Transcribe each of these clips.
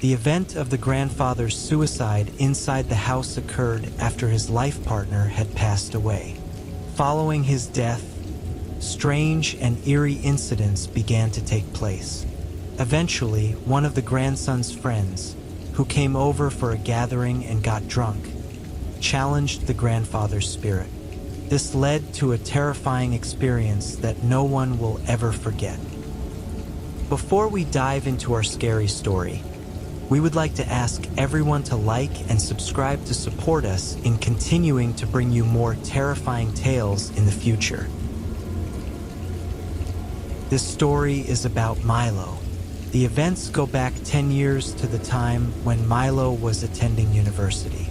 The event of the grandfather's suicide inside the house occurred after his life partner had passed away. Following his death, strange and eerie incidents began to take place. Eventually, one of the grandson's friends, who came over for a gathering and got drunk, challenged the grandfather's spirit. This led to a terrifying experience that no one will ever forget. Before we dive into our scary story, we would like to ask everyone to like and subscribe to support us in continuing to bring you more terrifying tales in the future. This story is about Milo. The events go back 10 years to the time when Milo was attending university.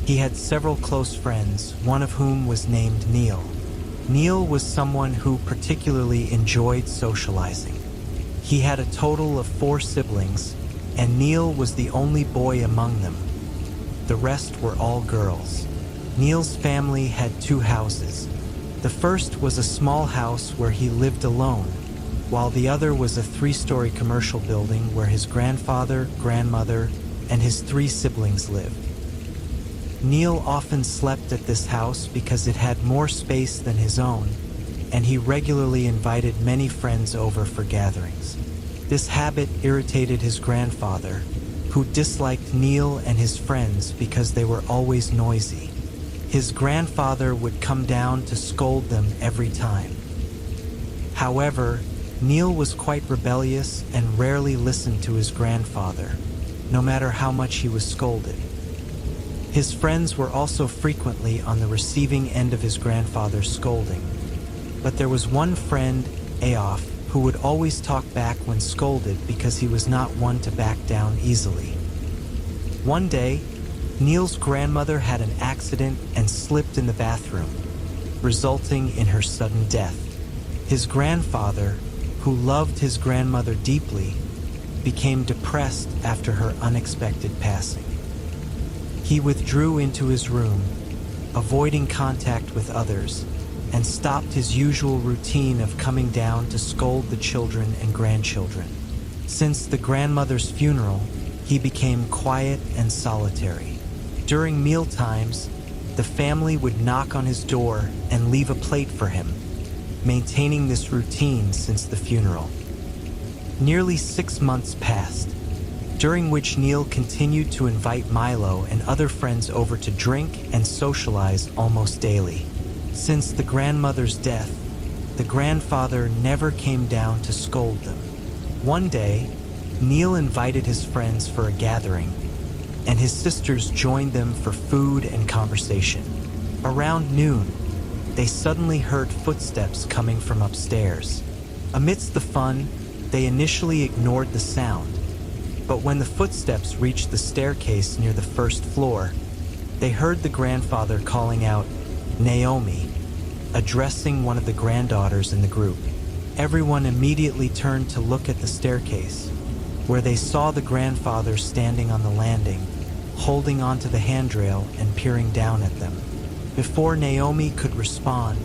He had several close friends, one of whom was named Neil. Neil was someone who particularly enjoyed socializing. He had a total of 4 siblings, and Neil was the only boy among them. The rest were all girls. Neil's family had 2 houses. The first was a small house where he lived alone, while the other was a 3-story commercial building where his grandfather, grandmother, and his 3 siblings lived. Neil often slept at this house because it had more space than his own, and he regularly invited many friends over for gatherings. This habit irritated his grandfather, who disliked Neil and his friends because they were always noisy. His grandfather would come down to scold them every time. However, Neil was quite rebellious and rarely listened to his grandfather, no matter how much he was scolded. His friends were also frequently on the receiving end of his grandfather's scolding, but there was one friend, Aof, who would always talk back when scolded because he was not one to back down easily. One day, Neil's grandmother had an accident and slipped in the bathroom, resulting in her sudden death. His grandfather, who loved his grandmother deeply, became depressed after her unexpected passing. He withdrew into his room, avoiding contact with others, and stopped his usual routine of coming down to scold the children and grandchildren. Since the grandmother's funeral, he became quiet and solitary. During meal times, the family would knock on his door and leave a plate for him, maintaining this routine since the funeral. Nearly 6 months passed, during which Neil continued to invite Milo and other friends over to drink and socialize almost daily. Since the grandmother's death, the grandfather never came down to scold them. One day, Neil invited his friends for a gathering, and his sisters joined them for food and conversation. Around noon, they suddenly heard footsteps coming from upstairs. Amidst the fun, they initially ignored the sound, but when the footsteps reached the staircase near the first floor, they heard the grandfather calling out, "Naomi," addressing one of the granddaughters in the group. Everyone immediately turned to look at the staircase, where they saw the grandfather standing on the landing, holding onto the handrail and peering down at them. Before Naomi could respond,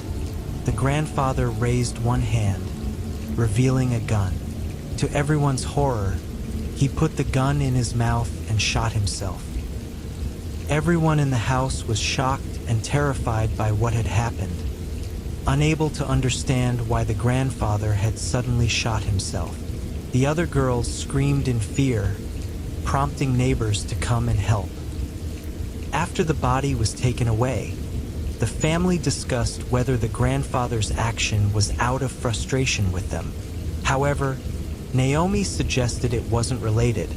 the grandfather raised one hand, revealing a gun. To everyone's horror, he put the gun in his mouth and shot himself. Everyone in the house was shocked and terrified by what had happened, unable to understand why the grandfather had suddenly shot himself. The other girls screamed in fear, prompting neighbors to come and help. After the body was taken away, the family discussed whether the grandfather's action was out of frustration with them. However, Naomi suggested it wasn't related,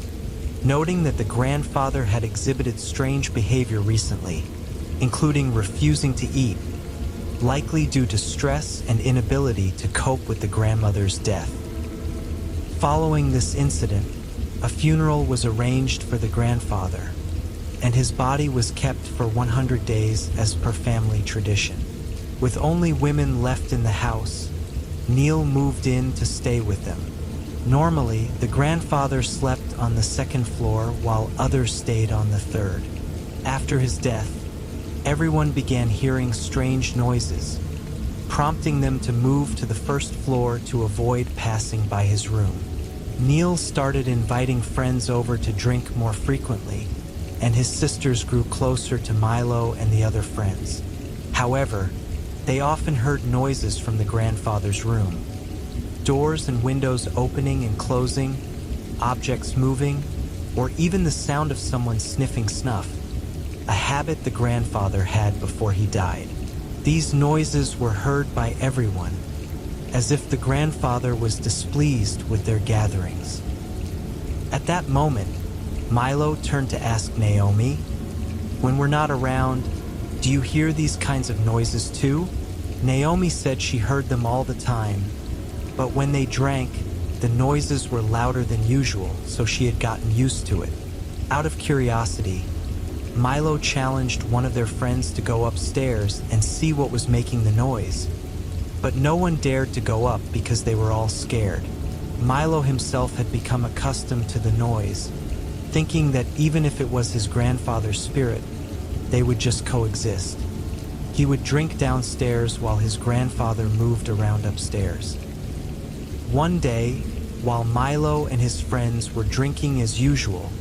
noting that the grandfather had exhibited strange behavior recently, including refusing to eat, likely due to stress and inability to cope with the grandmother's death. Following this incident, a funeral was arranged for the grandfather, and his body was kept for 100 days as per family tradition. With only women left in the house, Neil moved in to stay with them. Normally, the grandfather slept on the 2nd floor while others stayed on the 3rd. After his death, everyone began hearing strange noises, prompting them to move to the 1st floor to avoid passing by his room. Neil started inviting friends over to drink more frequently, and his sisters grew closer to Milo and the other friends. However, they often heard noises from the grandfather's room. Doors and windows opening and closing, objects moving, or even the sound of someone sniffing snuff, a habit the grandfather had before he died. These noises were heard by everyone, as if the grandfather was displeased with their gatherings. At that moment, Milo turned to ask Naomi, "When we're not around, do you hear these kinds of noises too?" Naomi said she heard them all the time, but when they drank, the noises were louder than usual, so she had gotten used to it. Out of curiosity, Milo challenged one of their friends to go upstairs and see what was making the noise, but no one dared to go up because they were all scared. Milo himself had become accustomed to the noise, thinking that even if it was his grandfather's spirit, they would just coexist. He would drink downstairs while his grandfather moved around upstairs. One day, while Milo and his friends were drinking as usual,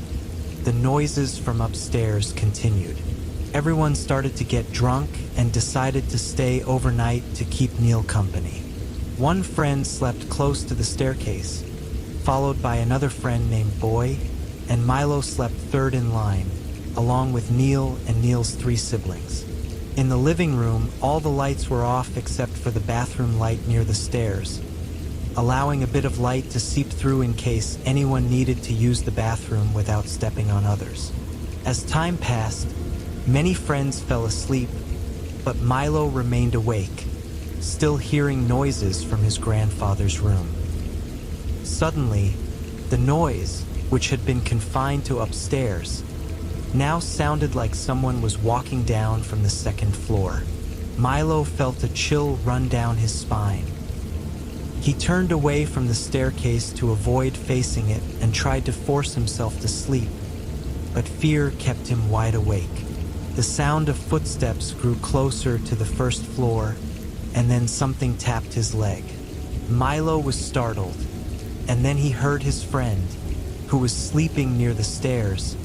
the noises from upstairs continued. Everyone started to get drunk and decided to stay overnight to keep Neil company. One friend slept close to the staircase, followed by another friend named Boy, and Milo slept third in line, along with Neil and Neil's 3 siblings. In the living room, all the lights were off except for the bathroom light near the stairs, allowing a bit of light to seep through in case anyone needed to use the bathroom without stepping on others. As time passed, many friends fell asleep, but Milo remained awake, still hearing noises from his grandfather's room. Suddenly, the noise, which had been confined to upstairs, now sounded like someone was walking down from the 2nd floor. Milo felt a chill run down his spine. He turned away from the staircase to avoid facing it and tried to force himself to sleep, but fear kept him wide awake. The sound of footsteps grew closer to the 1st floor, and then something tapped his leg. Milo was startled, and then he heard his friend, who was sleeping near the stairs,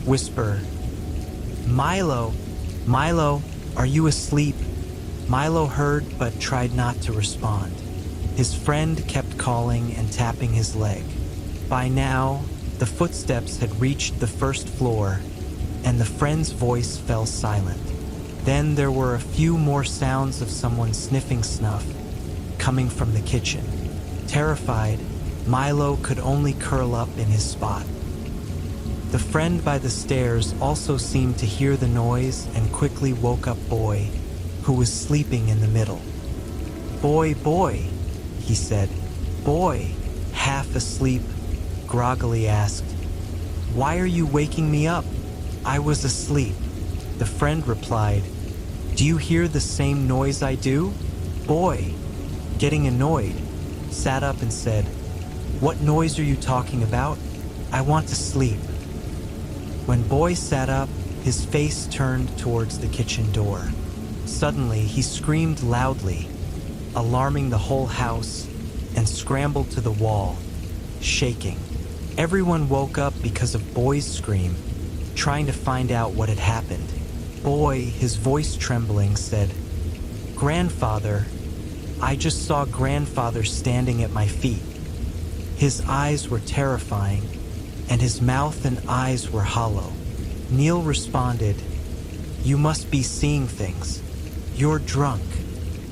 whisper, "Milo, Milo, are you asleep?" Milo heard but tried not to respond. His friend kept calling and tapping his leg. By now, the footsteps had reached the 1st floor, and the friend's voice fell silent. Then there were a few more sounds of someone sniffing snuff, coming from the kitchen. Terrified, Milo could only curl up in his spot. The friend by the stairs also seemed to hear the noise and quickly woke up Boy, who was sleeping in the middle. "Boy, boy," he said. Boy, half asleep, groggily asked, "Why are you waking me up?" "I was asleep." The friend replied, "Do you hear the same noise I do?" Boy, getting annoyed, sat up and said, "What noise are you talking about? I want to sleep." When Boy sat up, his face turned towards the kitchen door. Suddenly, he screamed loudly, alarming the whole house, and scrambled to the wall, shaking. Everyone woke up because of Boy's scream, trying to find out what had happened. Boy, his voice trembling, said, "Grandfather, I just saw Grandfather standing at my feet. His eyes were terrifying, and his mouth and eyes were hollow." Neil responded, "You must be seeing things. You're drunk."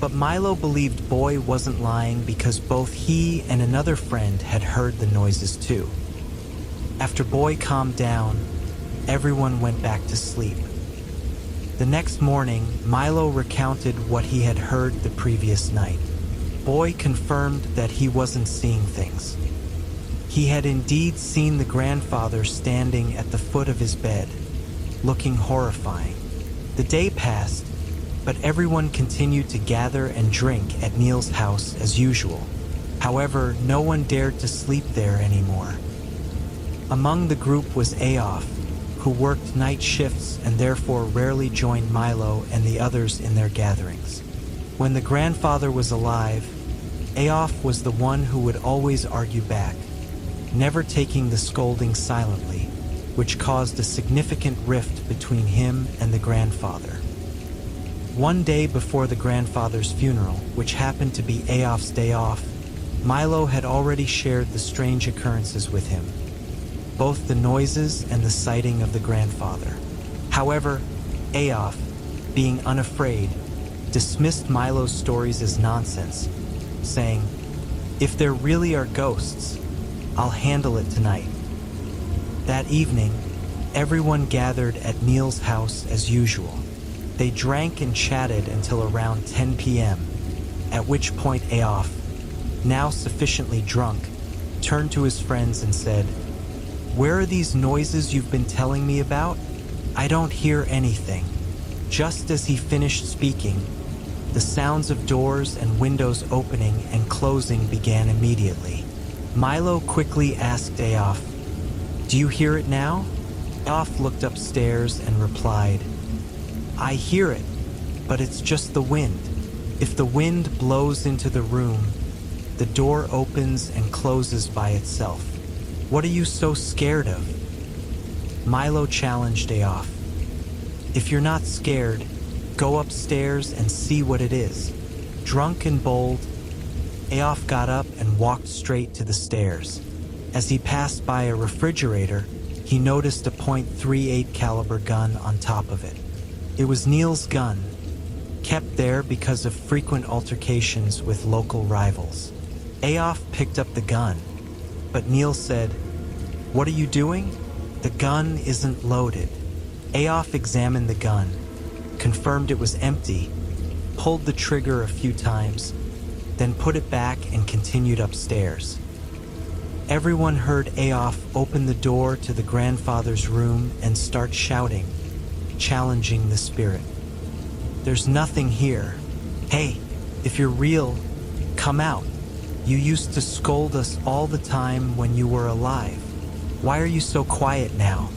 But Milo believed Boy wasn't lying because both he and another friend had heard the noises too. After Boy calmed down, everyone went back to sleep. The next morning, Milo recounted what he had heard the previous night. Boy confirmed that he wasn't seeing things. He had indeed seen the grandfather standing at the foot of his bed, looking horrifying. The day passed, but everyone continued to gather and drink at Neil's house as usual. However, no one dared to sleep there anymore. Among the group was Aof, who worked night shifts and therefore rarely joined Milo and the others in their gatherings. When the grandfather was alive, Aof was the one who would always argue back. never taking the scolding silently, which caused a significant rift between him and the grandfather. One day before the grandfather's funeral, which happened to be Aoph's day off, Milo had already shared the strange occurrences with him, both the noises and the sighting of the grandfather. However, Aoph, being unafraid, dismissed Milo's stories as nonsense, saying, "If there really are ghosts, I'll handle it tonight." That evening, everyone gathered at Neil's house as usual. They drank and chatted until around 10 p.m., at which point Aoph, now sufficiently drunk, turned to his friends and said, "Where are these noises you've been telling me about? I don't hear anything." Just as he finished speaking, the sounds of doors and windows opening and closing began immediately. Milo quickly asked Aoph, "Do you hear it now?" Aoph looked upstairs and replied, "I hear it, but it's just the wind. If the wind blows into the room, the door opens and closes by itself. What are you so scared of?" Milo challenged Aoph. "If you're not scared, go upstairs and see what it is." Drunk and bold, Aoph got up and walked straight to the stairs. As he passed by a refrigerator, he noticed a .38 caliber gun on top of it. It was Neil's gun, kept there because of frequent altercations with local rivals. Aoph picked up the gun, but Neil said, "What are you doing? The gun isn't loaded." Aoph examined the gun, confirmed it was empty, pulled the trigger a few times, then put it back and continued upstairs. Everyone heard Aoph open the door to the grandfather's room and start shouting, challenging the spirit. "There's nothing here. Hey, if you're real, come out. You used to scold us all the time when you were alive. Why are you so quiet now?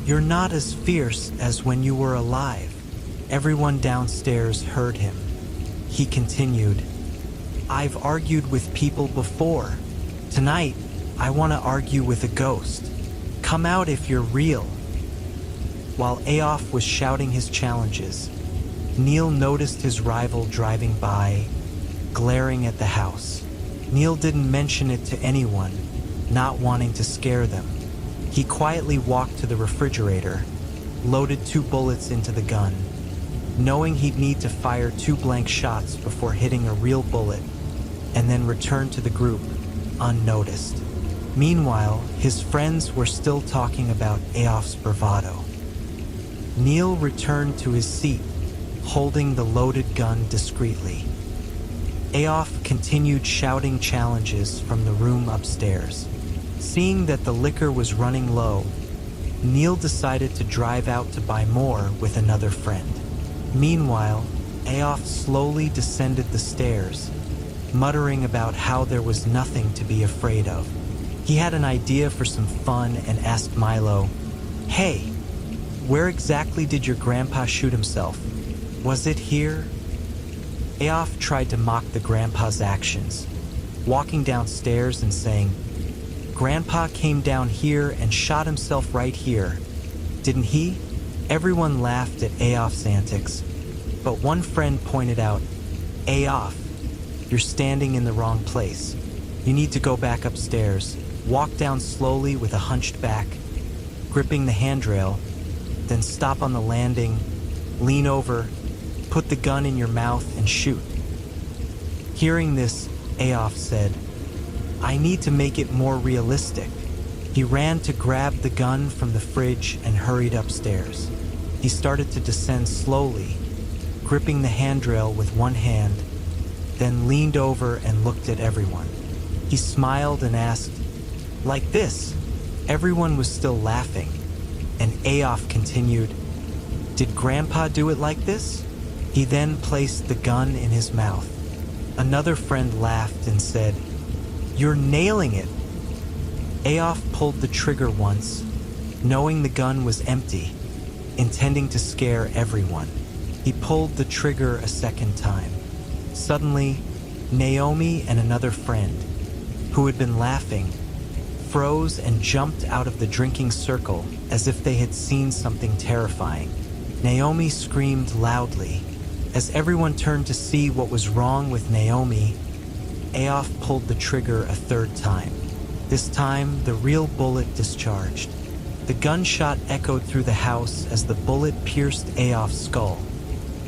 You're not as fierce as when you were alive." Everyone downstairs heard him. He continued, "I've argued with people before. Tonight, I want to argue with a ghost. Come out if you're real." While Aoph was shouting his challenges, Neil noticed his rival driving by, glaring at the house. Neil didn't mention it to anyone, not wanting to scare them. He quietly walked to the refrigerator, loaded 2 bullets into the gun, knowing he'd need to fire 2 blank shots before hitting a real bullet, and then returned to the group, unnoticed. Meanwhile, his friends were still talking about Aoph's bravado. Neil returned to his seat, holding the loaded gun discreetly. Aoph continued shouting challenges from the room upstairs. Seeing that the liquor was running low, Neil decided to drive out to buy more with another friend. Meanwhile, Aoph slowly descended the stairs, muttering about how there was nothing to be afraid of. He had an idea for some fun and asked Milo, "Hey, where exactly did your grandpa shoot himself? Was it here?" Aoph tried to mock the grandpa's actions, walking downstairs and saying, "Grandpa came down here and shot himself right here, didn't he?" Everyone laughed at Aoph's antics, but one friend pointed out, "Aoph, you're standing in the wrong place. You need to go back upstairs. Walk down slowly with a hunched back, gripping the handrail, then stop on the landing, lean over, put the gun in your mouth and shoot." Hearing this, Aoph said, "I need to make it more realistic." He ran to grab the gun from the fridge and hurried upstairs. He started to descend slowly, gripping the handrail with one hand, then leaned over and looked at everyone. He smiled and asked, "Like this?" Everyone was still laughing, and Aoph continued, "Did Grandpa do it like this?" He then placed the gun in his mouth. Another friend laughed and said, "You're nailing it." Aoph pulled the trigger once, knowing the gun was empty, intending to scare everyone. He pulled the trigger a second time. Suddenly, Naomi and another friend, who had been laughing, froze and jumped out of the drinking circle as if they had seen something terrifying. Naomi screamed loudly. As everyone turned to see what was wrong with Naomi, Aof pulled the trigger a third time. This time, the real bullet discharged. The gunshot echoed through the house as the bullet pierced Aof's skull,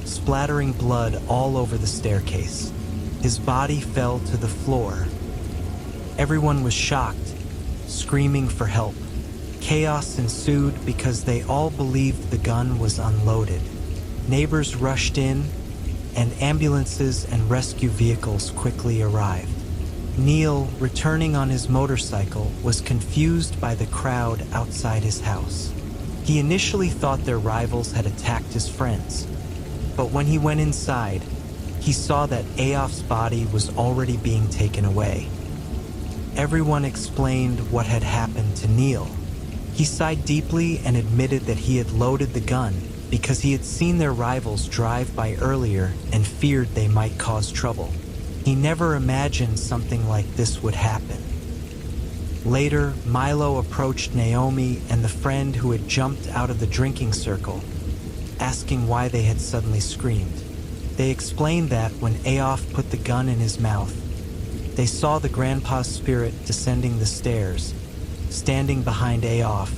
splattering blood all over the staircase. His body fell to the floor. Everyone was shocked, screaming for help. Chaos ensued because they all believed the gun was unloaded. Neighbors rushed in, and ambulances and rescue vehicles quickly arrived. Neil, returning on his motorcycle, was confused by the crowd outside his house. He initially thought their rivals had attacked his friends, but when he went inside, he saw that Aof's body was already being taken away. Everyone explained what had happened to Neil. He sighed deeply and admitted that he had loaded the gun because he had seen their rivals drive by earlier and feared they might cause trouble. He never imagined something like this would happen. Later, Milo approached Naomi and the friend who had jumped out of the drinking circle, asking why they had suddenly screamed. They explained that when Aof put the gun in his mouth, they saw the grandpa's spirit descending the stairs, standing behind Aof,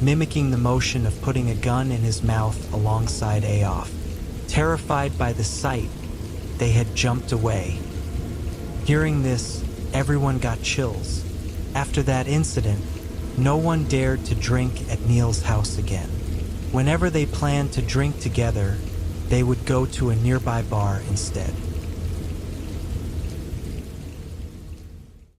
mimicking the motion of putting a gun in his mouth alongside Aof. Terrified by the sight, they had jumped away. Hearing this, everyone got chills. After that incident, no one dared to drink at Neil's house again. Whenever they planned to drink together, they would go to a nearby bar instead.